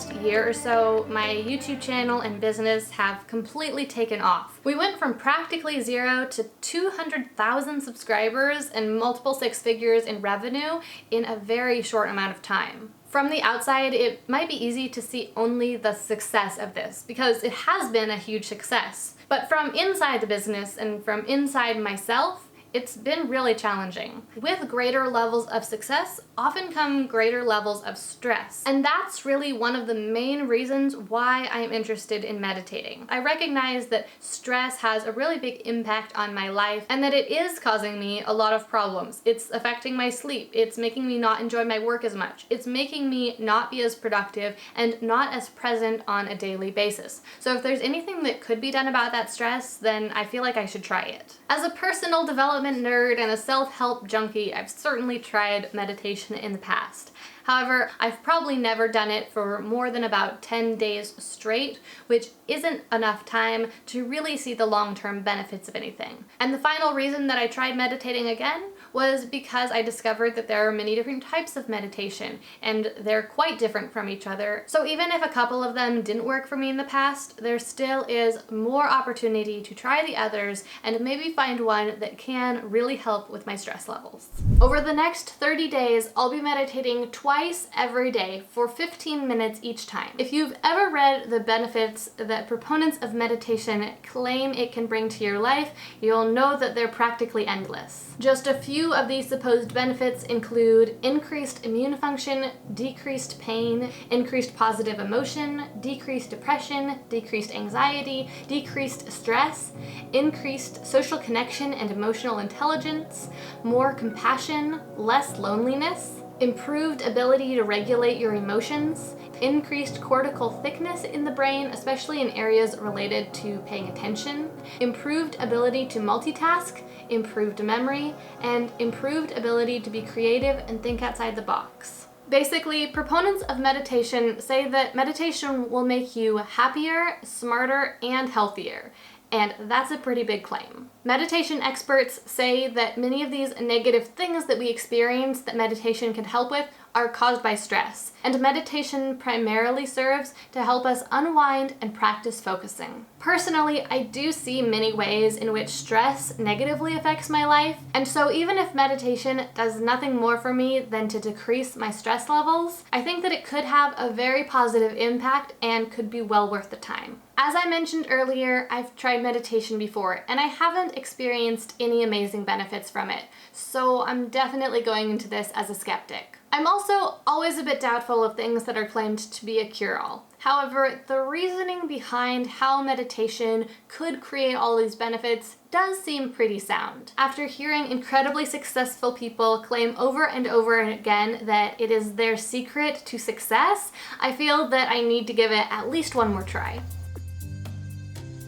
past year or so, my YouTube channel and business have completely taken off. We went from practically zero to 200,000 subscribers and multiple six figures in revenue in a very short amount of time. From the outside, it might be easy to see only the success of this because it has been a huge success. But from inside the business and from inside myself, it's been really challenging. With greater levels of success often come greater levels of stress. And that's really one of the main reasons why I'm interested in meditating. I recognize that stress has a really big impact on my life and that it is causing me a lot of problems. It's affecting my sleep. It's making me not enjoy my work as much. It's making me not be as productive and not as present on a daily basis. So if there's anything that could be done about that stress, then I feel like I should try it. As a personal development nerd and a self-help junkie, I've certainly tried meditation in the past. However, I've probably never done it for more than about 10 days straight, which isn't enough time to really see the long-term benefits of anything. And the final reason that I tried meditating again was because I discovered that there are many different types of meditation, and they're quite different from each other. So even if a couple of them didn't work for me in the past, there still is more opportunity to try the others and maybe find one that can really help with my stress levels. Over the next 30 days, I'll be meditating twice every day for 15 minutes each time. If you've ever read the benefits that proponents of meditation claim it can bring to your life, you'll know that they're practically endless. Just a few of these supposed benefits include increased immune function, decreased pain, increased positive emotion, decreased depression, decreased anxiety, decreased stress, increased social connection and emotional intelligence, more compassion, less loneliness, improved ability to regulate your emotions, increased cortical thickness in the brain, especially in areas related to paying attention, improved ability to multitask, improved memory, and improved ability to be creative and think outside the box. Basically, proponents of meditation say that meditation will make you happier, smarter, and healthier. And that's a pretty big claim. Meditation experts say that many of these negative things that we experience that meditation can help with are caused by stress, and meditation primarily serves to help us unwind and practice focusing. Personally, I do see many ways in which stress negatively affects my life, and so even if meditation does nothing more for me than to decrease my stress levels, I think that it could have a very positive impact and could be well worth the time. As I mentioned earlier, I've tried meditation before, and I haven't experienced any amazing benefits from it, so I'm definitely going into this as a skeptic. I'm also always a bit doubtful of things that are claimed to be a cure-all. However, the reasoning behind how meditation could create all these benefits does seem pretty sound. After hearing incredibly successful people claim over and over again that it is their secret to success, I feel that I need to give it at least one more try.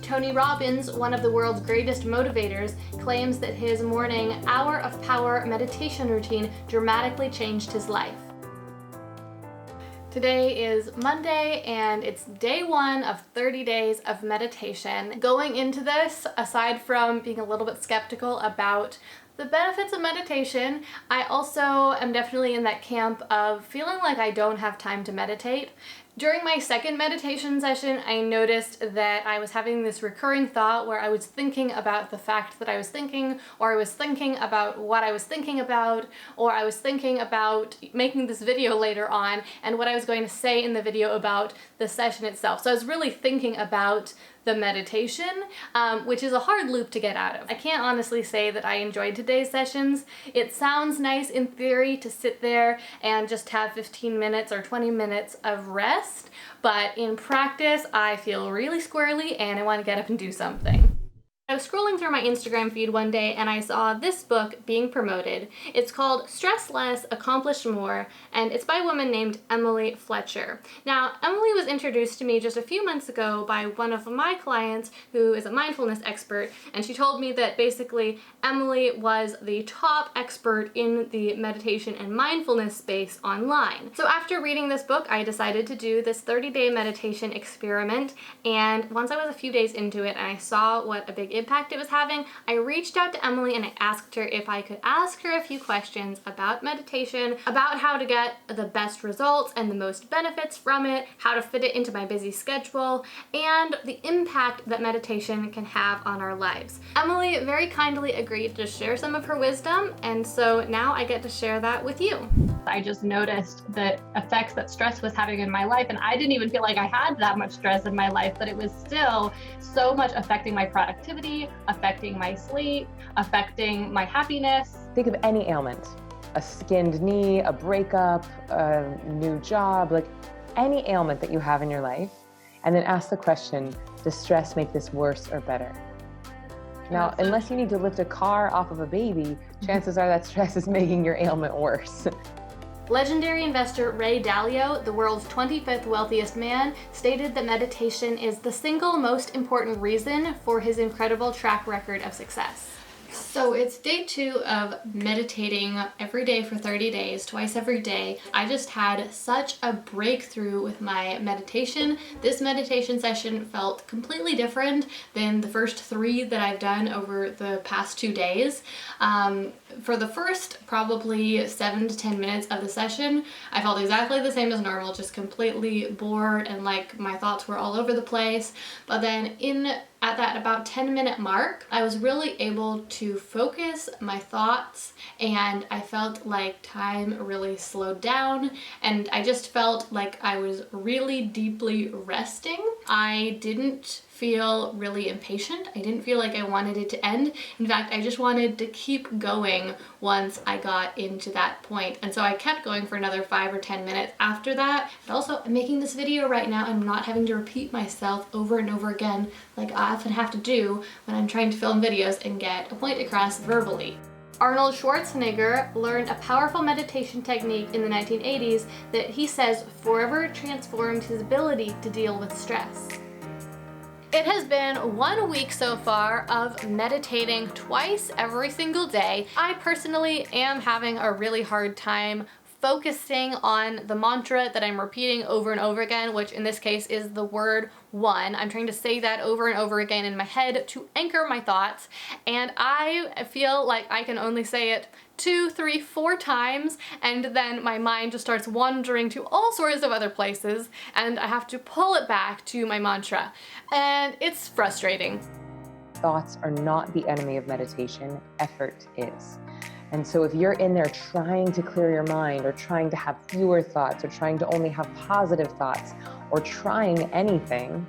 Tony Robbins, one of the world's greatest motivators, claims that his morning Hour of Power meditation routine dramatically changed his life. Today is Monday and it's day 1 of 30 days of meditation. Going into this, aside from being a little bit skeptical about the benefits of meditation, I also am definitely in that camp of feeling like I don't have time to meditate. During my second meditation session, I noticed that I was having this recurring thought where I was thinking about the fact that I was thinking, or I was thinking about what I was thinking about, or I was thinking about making this video later on and what I was going to say in the video about the session itself. So I was really thinking about the meditation, which is a hard loop to get out of. I can't honestly say that I enjoyed today's sessions. It sounds nice in theory to sit there and just have 15 minutes or 20 minutes of rest, but in practice I feel really squirrely and I want to get up and do something. I was scrolling through my Instagram feed one day and I saw this book being promoted. It's called Stress Less, Accomplish More, and it's by a woman named Emily Fletcher. Now, Emily was introduced to me just a few months ago by one of my clients who is a mindfulness expert, and she told me that basically Emily was the top expert in the meditation and mindfulness space online. So after reading this book, I decided to do this 30-day meditation experiment, and once I was a few days into it and I saw what a big impact it was having, I reached out to Emily and I asked her if I could ask her a few questions about meditation, about how to get the best results and the most benefits from it, how to fit it into my busy schedule, and the impact that meditation can have on our lives. Emily very kindly agreed to share some of her wisdom, and so now I get to share that with you. I just noticed the effects that stress was having in my life, and I didn't even feel like I had that much stress in my life, but it was still so much affecting my productivity, affecting my sleep, affecting my happiness. Think of any ailment, a skinned knee, a breakup, a new job, like any ailment that you have in your life, and then ask the question, does stress make this worse or better? Now, unless you need to lift a car off of a baby, chances are that stress is making your ailment worse. Legendary investor Ray Dalio, the world's 25th wealthiest man, stated that meditation is the single most important reason for his incredible track record of success. So it's day 2 of meditating every day for 30 days, twice every day. I just had such a breakthrough with my meditation. This meditation session felt completely different than the first 3 that I've done over the past 2 days. For the first probably 7 to 10 minutes of the session, I felt exactly the same as normal, just completely bored and like my thoughts were all over the place. But then at that about 10-minute mark, I was really able to focus my thoughts, and I felt like time really slowed down, and I just felt like I was really deeply resting. I didn't feel really impatient. I didn't feel like I wanted it to end. In fact, I just wanted to keep going once I got into that point. And so I kept going for another 5 or 10 minutes after that. And also, I'm making this video right now and I'm not having to repeat myself over and over again like I often have to do when I'm trying to film videos and get a point across verbally. Arnold Schwarzenegger learned a powerful meditation technique in the 1980s that he says forever transformed his ability to deal with stress. It has been 1 week so far of meditating twice every single day. I personally am having a really hard time focusing on the mantra that I'm repeating over and over again, which in this case is the word one. I'm trying to say that over and over again in my head to anchor my thoughts, and I feel like I can only say it 2, 3, 4 times, and then my mind just starts wandering to all sorts of other places, and I have to pull it back to my mantra, and it's frustrating. Thoughts are not the enemy of meditation, effort is. And so if you're in there trying to clear your mind, or trying to have fewer thoughts, or trying to only have positive thoughts, or trying anything,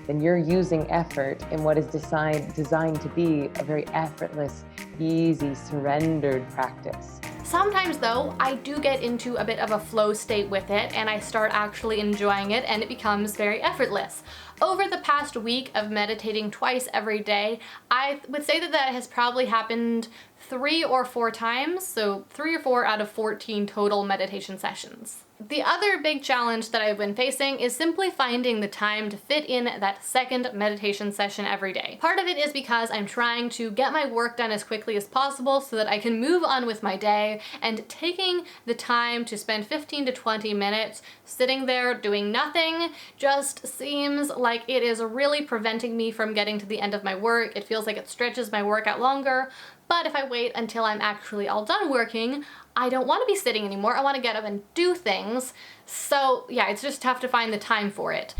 then you're using effort in what is designed to be a very effortless, easy, surrendered practice. Sometimes though, I do get into a bit of a flow state with it, and I start actually enjoying it, and it becomes very effortless. Over the past week of meditating twice every day, I would say that has probably happened 3 or 4 times, so 3 or 4 out of 14 total meditation sessions. The other big challenge that I've been facing is simply finding the time to fit in that second meditation session every day. Part of it is because I'm trying to get my work done as quickly as possible so that I can move on with my day, and taking the time to spend 15 to 20 minutes sitting there doing nothing just seems like it is really preventing me from getting to the end of my work. It feels like it stretches my work out longer. But if I wait until I'm actually all done working, I don't want to be sitting anymore. I want to get up and do things. So yeah, it's just tough to find the time for it.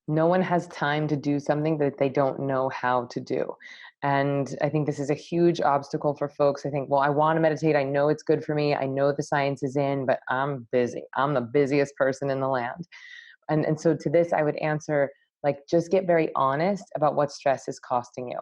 No one has time to do something that they don't know how to do. And I think this is a huge obstacle for folks. I think, well, I want to meditate. I know it's good for me. I know the science is in, but I'm busy. I'm the busiest person in the land. And so to this, I would answer, like, just get very honest about what stress is costing you.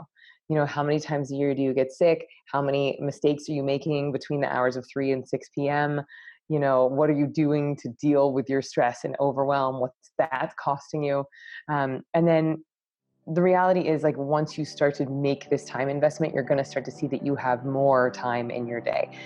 You know, how many times a year do you get sick? How many mistakes are you making between the hours of 3 and 6 p.m.? You know, what are you doing to deal with your stress and overwhelm? What's that costing you? And then the reality is, like, once you start to make this time investment, you're going to start to see that you have more time in your day.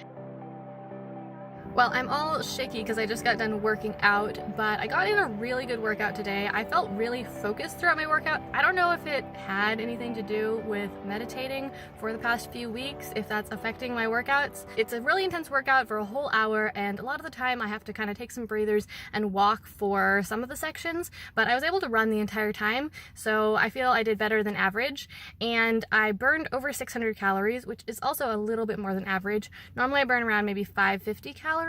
Well, I'm all shaky because I just got done working out, but I got in a really good workout today. I felt really focused throughout my workout. I don't know if it had anything to do with meditating for the past few weeks, if that's affecting my workouts. It's a really intense workout for a whole hour, and a lot of the time I have to kind of take some breathers and walk for some of the sections, but I was able to run the entire time, so I feel I did better than average, and I burned over 600 calories, which is also a little bit more than average. Normally I burn around maybe 550 calories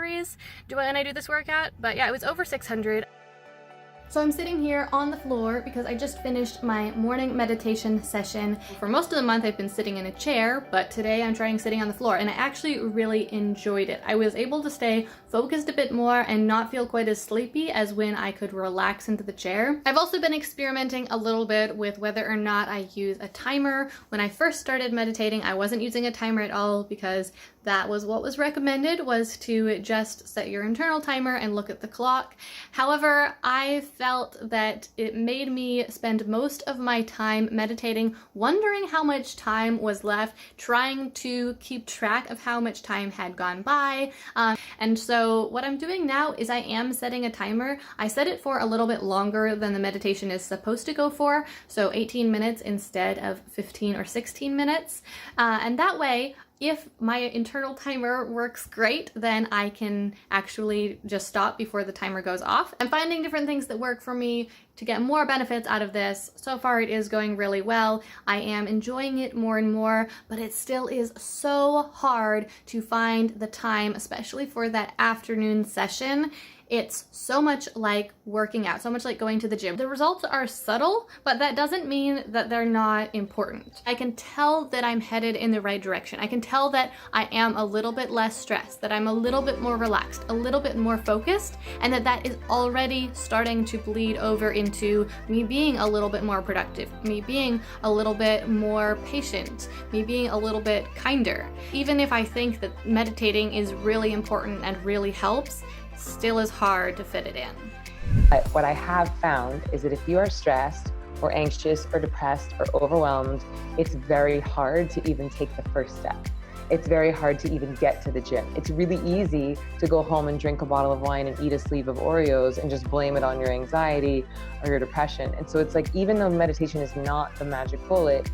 when I do this workout, but yeah, it was over 600. So I'm sitting here on the floor because I just finished my morning meditation session. For most of the month I've been sitting in a chair, but today I'm trying sitting on the floor, and I actually really enjoyed it. I was able to stay focused a bit more and not feel quite as sleepy as when I could relax into the chair. I've also been experimenting a little bit with whether or not I use a timer. When I first started meditating, I wasn't using a timer at all because that was what was recommended, was to just set your internal timer and look at the clock. However, I felt that it made me spend most of my time meditating, wondering how much time was left, trying to keep track of how much time had gone by. And so what I'm doing now is I am setting a timer. I set it for a little bit longer than the meditation is supposed to go for, so 18 minutes instead of 15 or 16 minutes. And that way, if my internal timer works great, then I can actually just stop before the timer goes off. I'm finding different things that work for me to get more benefits out of this. So far it is going really well. I am enjoying it more and more, but it still is so hard to find the time, especially for that afternoon session. It's so much like working out, so much like going to the gym. The results are subtle, but that doesn't mean that they're not important. I can tell that I'm headed in the right direction. I can tell that I am a little bit less stressed, that I'm a little bit more relaxed, a little bit more focused, and that is already starting to bleed over into me being a little bit more productive, me being a little bit more patient, me being a little bit kinder. Even if I think that meditating is really important and really helps, still is hard to fit it in. What I have found is that if you are stressed or anxious or depressed or overwhelmed, it's very hard to even take the first step. It's very hard to even get to the gym. It's really easy to go home and drink a bottle of wine and eat a sleeve of Oreos and just blame it on your anxiety or your depression. And so it's like, even though meditation is not the magic bullet,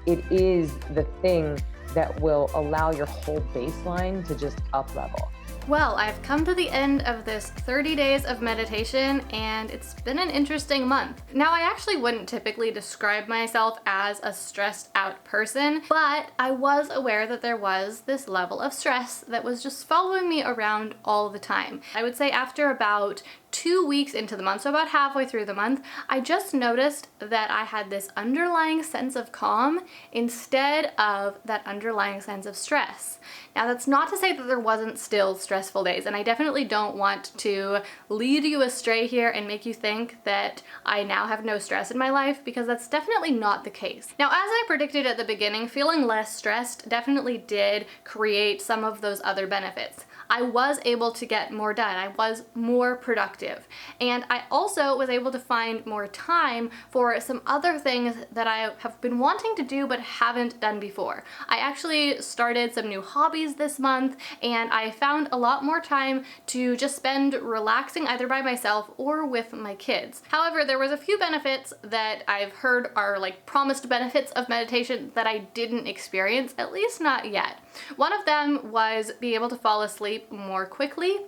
it is the thing that will allow your whole baseline to just up level. Well, I've come to the end of this 30 days of meditation, and it's been an interesting month. Now, I actually wouldn't typically describe myself as a stressed out person, but I was aware that there was this level of stress that was just following me around all the time. I would say after about 2 weeks into the month, so about halfway through the month, I just noticed that I had this underlying sense of calm instead of that underlying sense of stress. Now, that's not to say that there wasn't still stressful days, and I definitely don't want to lead you astray here and make you think that I now have no stress in my life, because that's definitely not the case. Now, as I predicted at the beginning, feeling less stressed definitely did create some of those other benefits. I was able to get more done. I was more productive. And I also was able to find more time for some other things that I have been wanting to do but haven't done before. I actually started some new hobbies this month, and I found a lot more time to just spend relaxing either by myself or with my kids. However, there was a few benefits that I've heard are like promised benefits of meditation that I didn't experience, at least not yet. One of them was being able to fall asleep more quickly.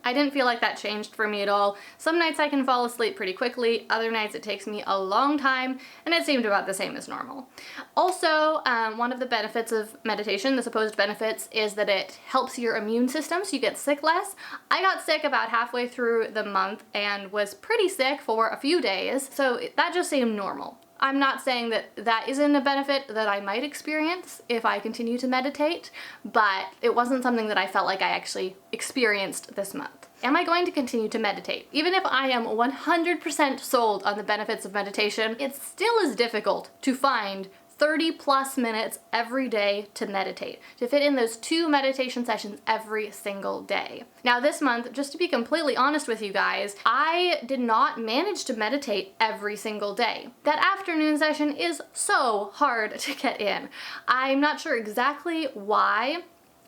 I didn't feel like that changed for me at all. Some nights I can fall asleep pretty quickly, other nights it takes me a long time, and it seemed about the same as normal. Also, one of the benefits of meditation, the supposed benefits, is that it helps your immune system so you get sick less. I got sick about halfway through the month and was pretty sick for a few days, so that just seemed normal. I'm not saying that that isn't a benefit that I might experience if I continue to meditate, but it wasn't something that I felt like I actually experienced this month. Am I going to continue to meditate? Even if I am 100% sold on the benefits of meditation, it still is difficult to find 30 plus minutes every day to meditate, to fit in those 2 meditation sessions every single day. Now this month, just to be completely honest with you guys, I did not manage to meditate every single day. That afternoon session is so hard to get in. I'm not sure exactly why.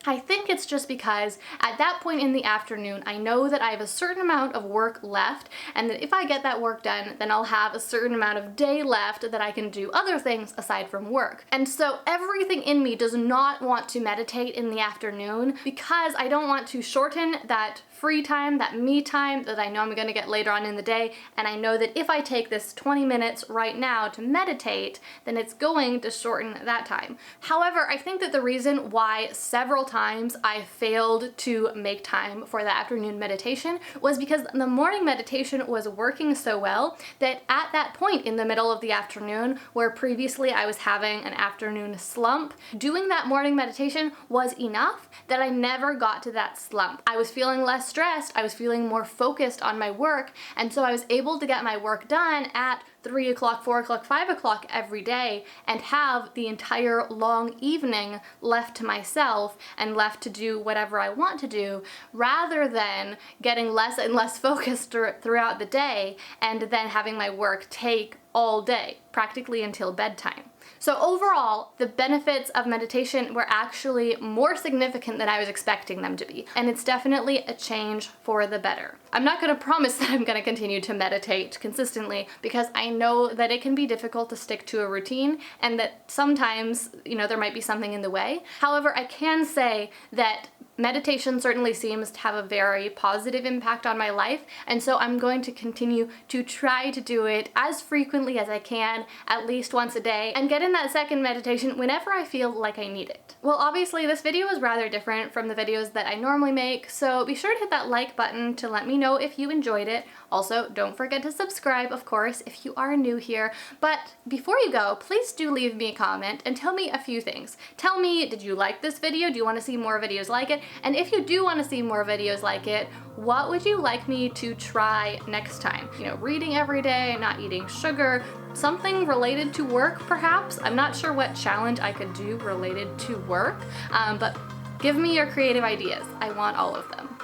I think it's just because at that point in the afternoon, I know that I have a certain amount of work left, and that if I get that work done, then I'll have a certain amount of day left that I can do other things aside from work. And so everything in me does not want to meditate in the afternoon because I don't want to shorten that free time, that me time that I know I'm gonna get later on in the day, and I know that if I take this 20 minutes right now to meditate, then it's going to shorten that time. However, I think that the reason why several times I failed to make time for the afternoon meditation was because the morning meditation was working so well that at that point in the middle of the afternoon, where previously I was having an afternoon slump, doing that morning meditation was enough that I never got to that slump. I was feeling less stressed, I was feeling more focused on my work, and so I was able to get my work done at 3 o'clock, 4 o'clock, 5 o'clock every day and have the entire long evening left to myself and left to do whatever I want to do, rather than getting less and less focused throughout the day and then having my work take all day, practically until bedtime. So overall, the benefits of meditation were actually more significant than I was expecting them to be, and it's definitely a change for the better. I'm not going to promise that I'm going to continue to meditate consistently because I know that it can be difficult to stick to a routine and that sometimes, there might be something in the way. However, I can say that meditation certainly seems to have a very positive impact on my life, and so I'm going to continue to try to do it as frequently as I can, at least once a day, and get in that second meditation whenever I feel like I need it. Well, obviously this video is rather different from the videos that I normally make, so be sure to hit that like button to let me know if you enjoyed it. Also, don't forget to subscribe, of course, if you are new here. But before you go, please do leave me a comment and tell me a few things. Tell me, did you like this video? Do you want to see more videos like it? And if you do want to see more videos like it, what would you like me to try next time? Reading every day, not eating sugar, something related to work perhaps? I'm not sure what challenge I could do related to work, but give me your creative ideas. I want all of them.